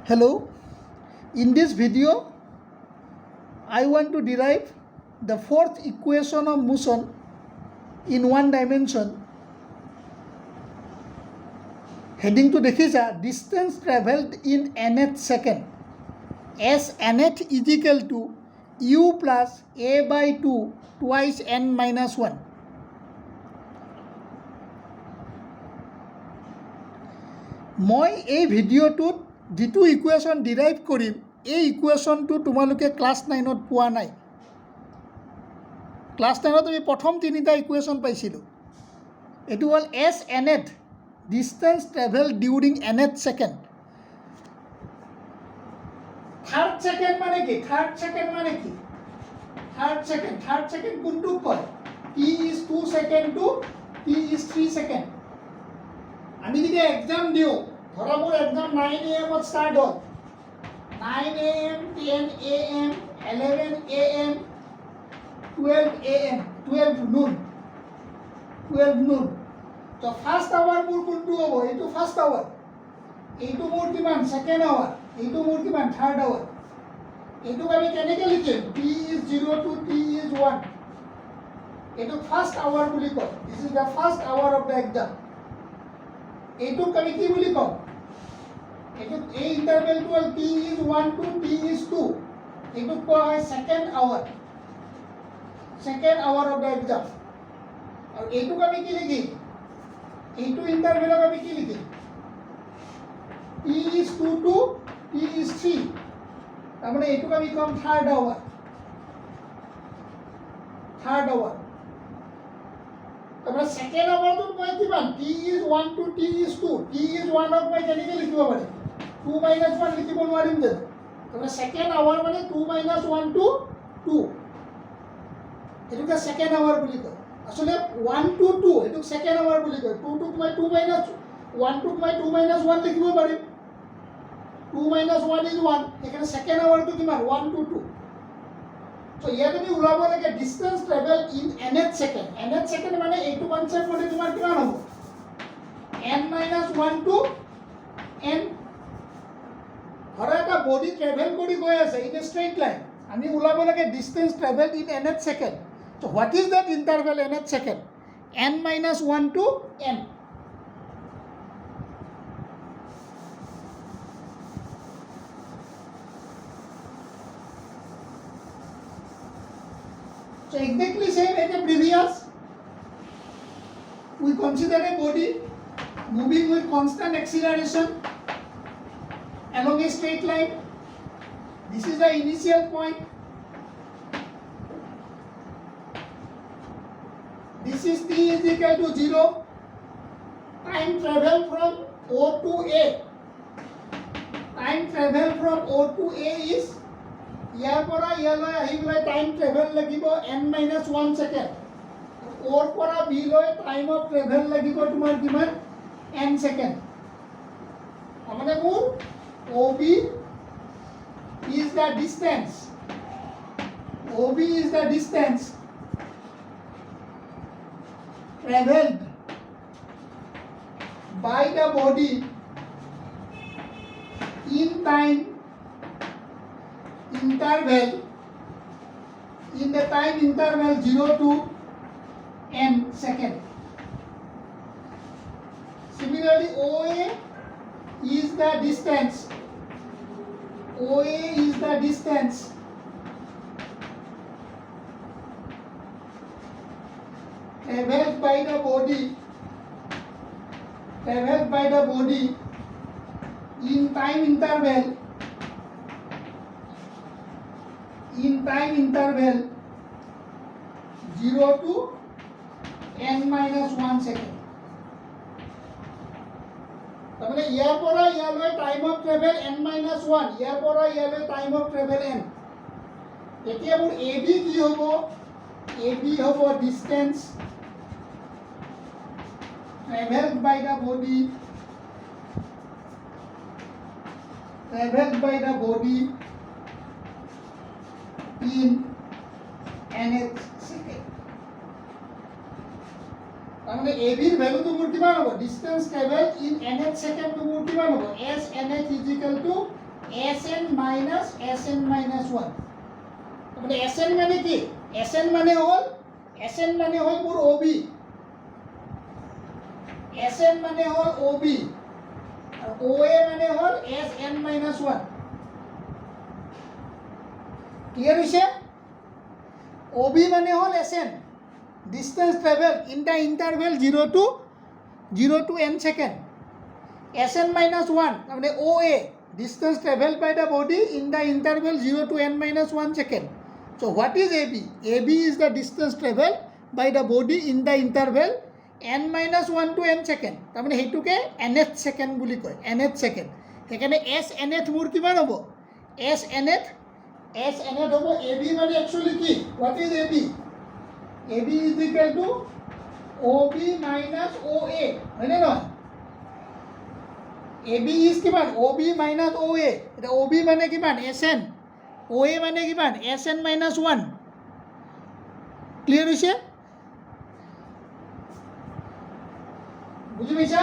Hello, in this video I want to derive the fourth equation of motion in one dimension. Heading to dekhisa distance traveled in nth second as nth is equal to u plus a by 2 twice n minus 1. মই এই ভিডিঅ'টোত যিটো equation derive কৰিম এই ইকুৱেশ্যনটো তোমালোকে class 9ত পোৱা নাই। Class 9ত আমি প্ৰথম তিনিটা ইকুৱেশ্যন পাইছিলোঁ। এইটো হ'ল S n th distance travel during n th second. Third second মানে কি? থাৰ্ড ছেকেণ্ড কোনটোক কয়? T is 2 second to T is 3 second. আমি যেতিয়া এক্সাম দিওঁ, ধৰা মোৰ এক্সাম 9 AM ষ্টাৰ্ট হ'ল, 9 AM, 10 AM, 11 AM, 12 AM, 12 noon। তো ফাৰ্ষ্ট আৱাৰ মোৰ কোনটো হ'ব? এইটো ফাৰ্ষ্ট আৱাৰ। এইটো মোৰ কিমান? Second hour. এইটো মোৰ কিমান? Third hour. এইটোক আমি কেনেকৈ লিখিম? টি ইজ 0 টু টি ইজ 1। এইটোক ফাৰ্ষ্ট আৱাৰ বুলি কয়। This is the first hour of the exam. এইটোক আমি কি বুলি কওঁ? এইটোক এই ইণ্টাৰভেলটো হ'ল T is 1 to T is 2। এইটোক কোৱা হয় second hour of the exam. আৰু এইটোক আমি কি লিখিম? এইটো ইণ্টাৰভেলক আমি কি লিখিম? টি ইজ 2 টু টি ইজ 3। তাৰমানে এইটোক আমি ক'ম থাৰ্ড আৱাৰ। তাৰপৰা ছেকেণ্ড আৱাৰটোত মই কিমান? T is 1 to T is 2। T is 1ক মই কেনেকৈ লিখিব পাৰিম? 2 - 1 লিখিব নোৱাৰিম জানো? তাৰপৰা ছেকেণ্ড আৱাৰ মানে 2 - 1 টু 2। এইটোকে ছেকেণ্ড আৱাৰ বুলি কয়। আচলতে 1 টু 2 এইটোক ছেকেণ্ড আৱাৰ বুলি কয়। 2টোক মই 2 - 1টোক মই 2 - 1 লিখিব পাৰিম। 2 - 1 ইজ 1। সেইকাৰণে ছেকেণ্ড আৱাৰটো কিমান? 1 টু 2। So ইয়াত আমি ওলাব লাগে distance travel in nth second. nth second মানে এইটো কনচেপ্ট মানে তোমাৰ কিমান হ'ব? n - 1 to n। ধৰা এটা বডি ট্ৰেভেল কৰি গৈ আছে ইন এ ষ্ট্ৰেইট লাইন। আমি ওলাব লাগে distance travel in nth second. So' what is that interval nth second? n - 1 to n। So exactly same as the previous, we consider a body moving with constant acceleration along a straight line. This is the initial point. This is t is equal to 0. Time travel from O to A. Time travel from O to A is ইয়াৰ পৰা ইয়ালৈ আহিবলৈ time travel লাগিব n - 1 second. অ'ৰ পৰা B লৈ time of travel লাগিব তোমাৰ কিমান? n second. তাৰমানে মোৰ OB is the distance traveled by the body in time interval, in the time interval 0 to n second. Similarly, OA is the distance traveled by the body in time interval 0 to n - 1 second. তাৰমানে ইয়াৰ পৰা ইয়ালৈ time of travel n - 1, ইয়াৰ পৰা ইয়ালৈ time of travel n। এতিয়া মোৰ AB কি হ'ব? AB হ'ব distance travelled by the body in nth second. তাৰমানে ABৰ ভ্যালুটো মোৰ কিমান হ'ব? ডিষ্টেঞ্চ ট্ৰেভেল ইন nth ছেকেণ্ডটো মোৰ কিমান হ'ব? S nth is equal to Sn minus Sn minus 1 মানে Sn মানে কি Sn মানে হল মোৰ OB Sn মানে হল OB আৰু OA মানে হল Sn minus 1 ক্লিয়াৰ হৈছে OB মানে হল Sn distance travel in the interval 0 to n second Sn minus 1 মানে OA distance traveled by the body in the interval 0 to n minus 1 second. So what is AB? AB is the distance traveled by the body in the interval n minus 1 to n second. তাৰমানে হেতুকে nth second বুলি কয় nth second. সেইকাৰণে s nth মোৰ কিমান হ'ব s nth হ'ব AB মানে actually কি what is AB? AB is equal to OB minus OA হয় নে নহয় AB is কিমান OB minus OA এটা OB মানে কিমান SN OA মানে কিমান SN minus 1 ক্লিয়াৰ হৈছে বুজি পাইছা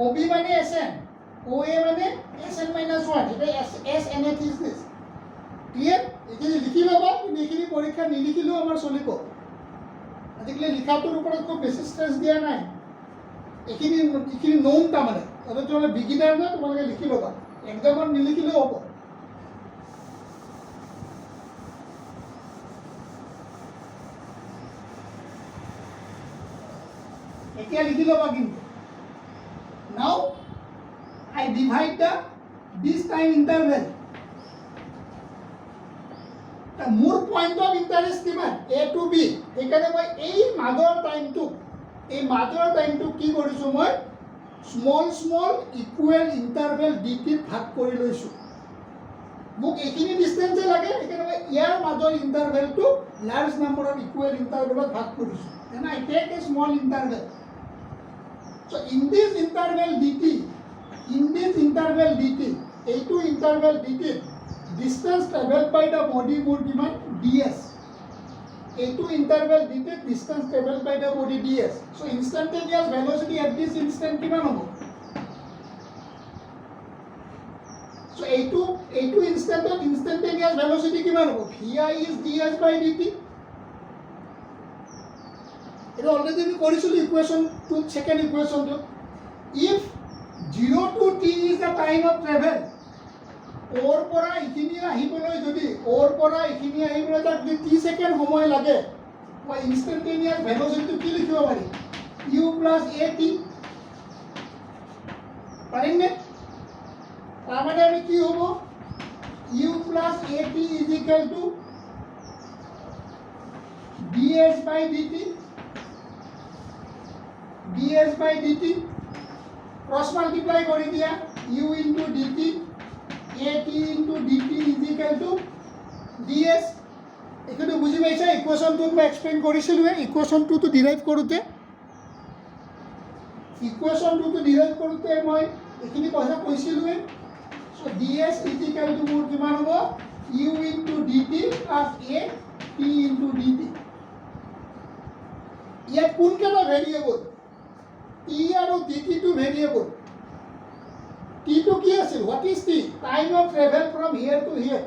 OB মানে SN OA মানে SN minus 1 এটা SN is this ক্লিয়াৰ এইখিনি লিখি ল'বা কিন্তু এইখিনি পৰীক্ষা নিলিখিলেও আমাৰ চলিব আজিকালি লিখাটোৰ ওপৰত খুব বেছি ষ্ট্ৰেছ দিয়া নাই এইখিনি নোম তাৰমানে তোমালোকে বিগিনাৰ না তোমালোকে লিখি ল'বা এক্সামত নিলিখিলেও হ'ব এতিয়া লিখি ল'বা কিন্তু নাও I divide this time interval মোৰ পইণ্ট অফ ইণ্টাৰেষ্ট কিমান A to B সেইকাৰণে মই এই মাজৰ টাইমটো কি কৰিছোঁ মই স্মল ইকুৱেল ইণ্টাৰভেল dt ভাগ কৰি লৈছোঁ মোক এইখিনি ডিষ্টেঞ্চে লাগে সেইকাৰণে মই ইয়াৰ মাজৰ ইণ্টাৰভেলটো লাৰ্জ নাম্বাৰ অফ ইকুৱেল ইণ্টাৰভেলত ভাগ কৰিছোঁ then I take a small interval so in this interval dt এইটো interval dt distance traveled by the body মোৰ কিমান ds এইটো interval dt distance traveled by the body ds so instantaneous velocity at this instant কিমান হ'ব so এইটো instantaneous velocity কিমান হ'ব vi is ds by dt এটা অলৰেডি আমি কৰিছিলোঁ ইকুৱেশ্যনটো সেকেন্ড ইকুৱেশ্যনটো if 0 to t is the time of travel ওৰ পৰা এইখিনি আহিবলৈ যদি তাক 30 সেকেন্ড সময় লাগে মই ইনস্ট্যান্টেনিয়াস ভেলোসিটি কি লিখিব পাৰি u plus at পাৰিম নে তাৰমানে আমি কি হ'ব u plus at is equal to ds by dt cross multiply কৰি দিয়া u into dt at into dt is equal to ds এখানে বুঝি পাইছা ইকুয়েশনটো মই এক্সপ্লেইন কৰিছিলোঁ ইকুয়েশনটো ডিৰাইভ কৰোঁতে মই এইখিনি কথা কৈছিলোঁ so ds is equal to মোৰ কিমান হ'ব u into dt plus a t into dt ইয়াত কোনকেইটা ভেৰিয়েবল t আৰু dt to variable t to কি আছিল what is t time of travel from here to here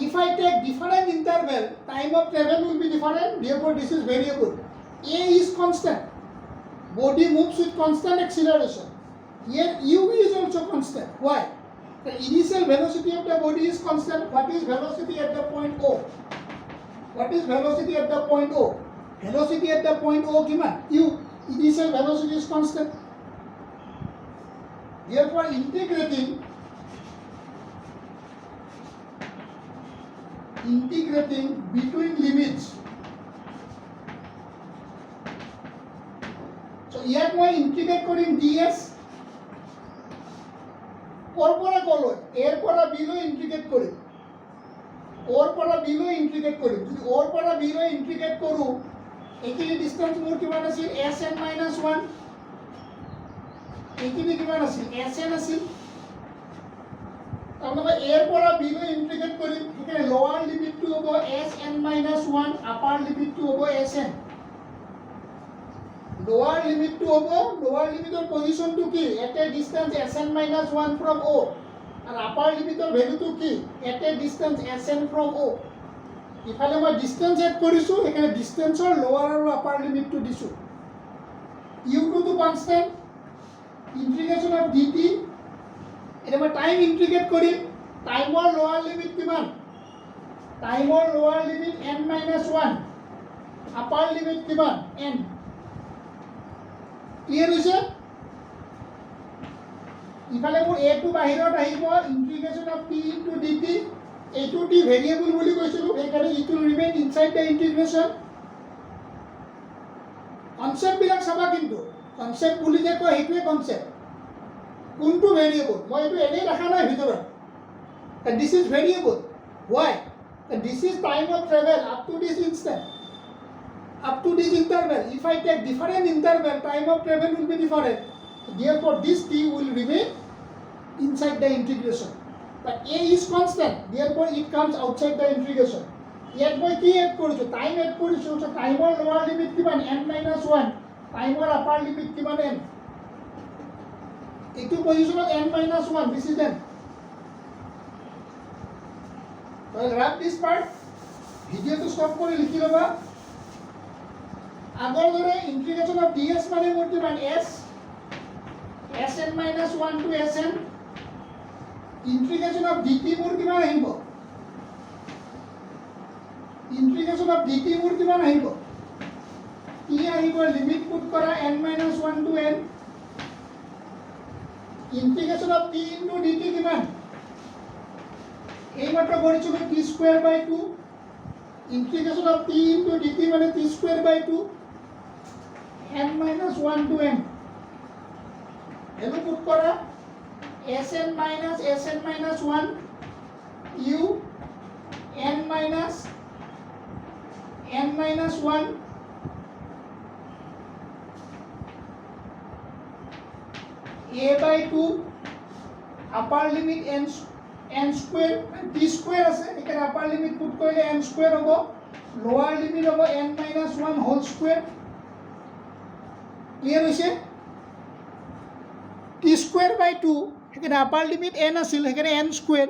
if I take different interval time of travel will be different therefore this is variable a is constant body moves with constant acceleration here u is also constant why the initial velocity of the body is constant what is velocity at the point o velocity at the point o kiman u initial velocity is constant therefore integrating between limits so ইয়াত মই ইন্টিগ্ৰেট কৰিম ds ওৰ পৰা কলৈ এৰ পৰা b লৈ ইন্টিগ্ৰেট কৰিম যদি ওৰ পৰা b লৈ ইন্টিগ্ৰেট কৰোঁ এইখিনি ডিসটেন্স মোৰ কিমান আছিল sn - 1 এইখিনি কিমান আছিল sn আছিল তাৰমানে এৰ পৰা b লৈ ইন্টিগ্ৰেট কৰিম এখানে লোৱাৰ লিমিটটো হ'ব sn - 1 আপাৰ লিমিটটো হ'ব sn লোৱাৰ লিমিটটো হ'ব লোৱাৰ লিমিটৰ পজিশ্যনটো কি at a distance Sn minus 1 from O আৰু আপাৰ লিমিটৰ ভেলুটো কি at a distance Sn from O ইফালে মই ডিষ্টেঞ্চ এড কৰিছোঁ সেইকাৰণে ডিষ্টেঞ্চৰ লোৱাৰ আৰু আপাৰ লিমিটটো দিছোঁ u2 টো কনষ্টেণ্ট ইন্টিগ্ৰেশ্যন অফ dt এটা মই টাইম ইন্টিগ্ৰেট কৰিম টাইমৰ লোৱাৰ লিমিট কিমান টাইমৰ lower limit n minus 1 upper limit কিমান n ক্লিয়াৰ হৈছে ইফালে মোৰ a টো বাহিৰত আহিব integration of t into dt এইটো t ভেৰিয়েবল বুলি কৈছিলোঁ সেইকাৰণে it will remain inside the integration কনসেপ্টবিলাক চাবা কিন্তু কনসেপ্ট বুলি যে কয় সেইটোৱে কনসেপ্ট কোনটো ভেৰিয়েবল মই এইটো এনেই ৰাখা নাই ভিতৰত this is variable why this is time of travel up to this instant up to this interval if I take different interval time of travel will be different therefore this t will remain inside the integration but a is constant therefore it comes outside the integration yet মই কি add কৰিছো time add কৰিছো so টাইমৰ lower limit কিমান n minus 1 টাইমৰ upper limit কিমান n এইটো পজিশনত n minus 1 this is n so I'll wrap this part ভিডিওটো স্টপ কৰি লিখি লবা আগৰ দৰে ইন্টিগ্ৰেশ্যন অফ ds মানে মোৰ কিমান s Sn minus 1 to Sn integration of dt মোৰ কিমান আহিব integration of dt মোৰ কিমান আহিব কি আহিব লিমিট পুট কৰা n minus 1 to n integration of t into dt কিমান এই মাত্ৰ কৰিছিলো t square by 2 integration of t into dt মানে t square by 2 n minus 1 to n এলো পুট কৰা Sn minus 1 u n minus 1 a by 2 upper limit n square t square আছে এখানে upper limit put কৰিলে n square হ'ব lower limit হ'ব n minus 1 whole square clear হৈছে t square by 2 এখানে upper limit n আছিল এখানে n square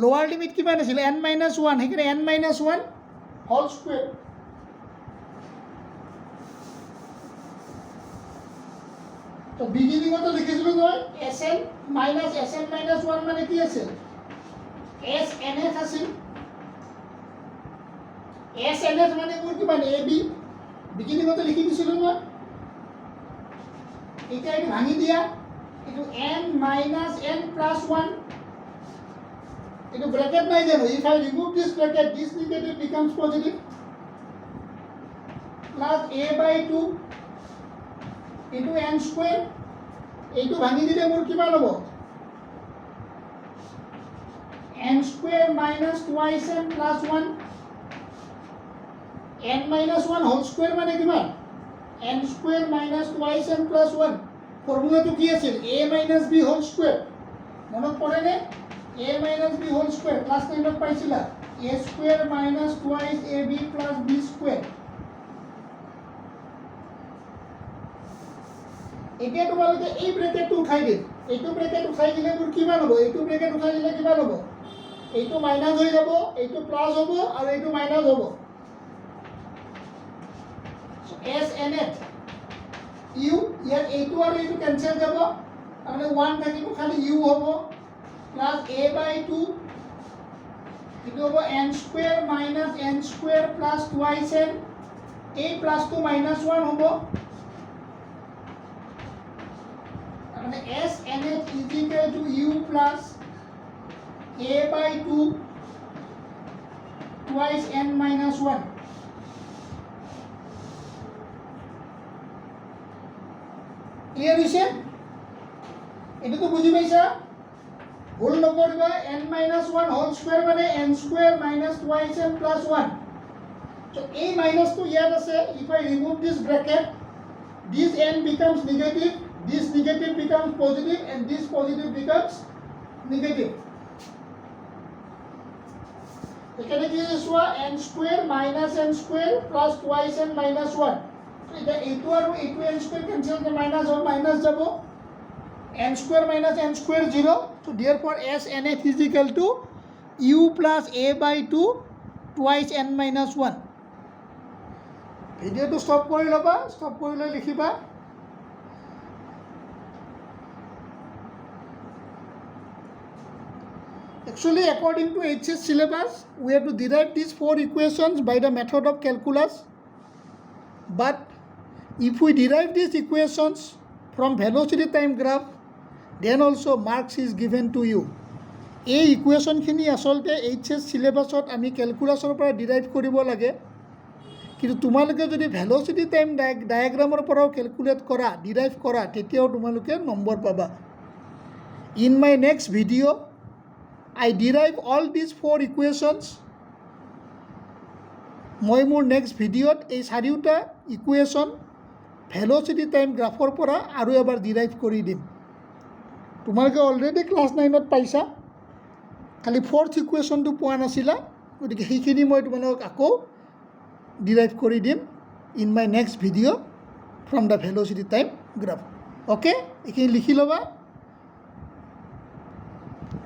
লোৱাৰ limit কিমান আছিল n minus 1 এখানে n minus 1 হোল স্কয়াৰ তো বিগিনিংত লিখিছিলো নহয় Sn minus 1 মানে কি আছিল Snth আছিল Snth মানে মোৰ কিমান ab বিগিনিংত লিখি দিছিলো নহয় এটা এটা ভাঙি দিয়া into n minus n plus 1 into bracket নাই জানো if I remove this bracket this negative becomes positive plus a by 2 into n square এইটো ভাঙি দিলে মোৰ কিমান হ'ব n square minus twice n plus 1 n minus 1 whole square মানে কিমান n square minus twice n plus 1 ফর্মুলাটো কি আছিল a minus b whole square মনত পড়ে নে a minus b whole square class 9 ত পাইছিলা a square minus twice ab plus b square এতিয়া তোমালোকে এই ব্র্যাকেটটো উঠাই দিন এইটো ব্র্যাকেট উঠাই দিলে মোৰ কিমান হ'ব এইটো ব্র্যাকেট উঠাই দিলে কিমান হ'ব এইটো মাইনাস হৈ যাব এইটো প্লাস হ'ব আৰু এইটো মাইনাস হ'ব Snth u ইয়াৰ এইটো আৰু এইটো কেনসেল যাব মানে 1 থাকিব খালি u হ'ব প্লাস a by 2 ইটো হ'ব n square minus n square plus twice n a plus to minus 1 হ'ব মানে Snth is equal to u plus a by 2 twice n minus 1 clear হইছে এটা তো বুঝি পাইছা ভুল নকৰিবা n minus 1 whole square মানে n square minus twice n plus 1 so a minus to ইয়াত আছে if I remove this bracket this n becomes negative this negative becomes positive and this positive becomes negative এখানে কি আছে n square minus n square plus twice n minus 1 এতিয়া এইটো আৰু এইটো n square cancel minus যাব n square minus n square 0 so' therefore S n F is equal to u plus a by 2 twice n minus 1 ভিডিঅ'টো stop কৰি ল'বা stop কৰি লৈ লিখিবা Actually, according to HS syllabus, we have to derive these 4 equations by the method of calculus. But if we derive these equations from velocity time graph, then also marks is given to you. এই ইকুৱেশ্যনখিনি আচলতে HS চিলেবাছত আমি কেলকুলাছৰ পৰা derive কৰিব লাগে কিন্তু তোমালোকে যদি velocity time ডায়েগ্ৰামৰ পৰাও কেলকুলেট কৰা ডিৰাইভ কৰা তেতিয়াও তোমালোকে নম্বৰ পাবা ইন মাই নেক্সট ভিডিঅ' I derive all these 4 equations. মই মোৰ নেক্সট ভিডিঅ'ত এই 4টা ইকুৱেশ্যন ভেলচিটি টাইম গ্ৰাফৰ পৰা আৰু এবাৰ ডিৰাইভ কৰি দিম তোমালোকে অলৰেডি ক্লাছ 9ত পাইছা খালি 4th ইকুৱেশ্যনটো পোৱা নাছিলা গতিকে সেইখিনি মই তোমালোকক আকৌ ডিৰাইভ কৰি দিম ইন মাই নেক্সট ভিডিঅ' from the velocity time graph okay এইখিনি লিখি ল'বা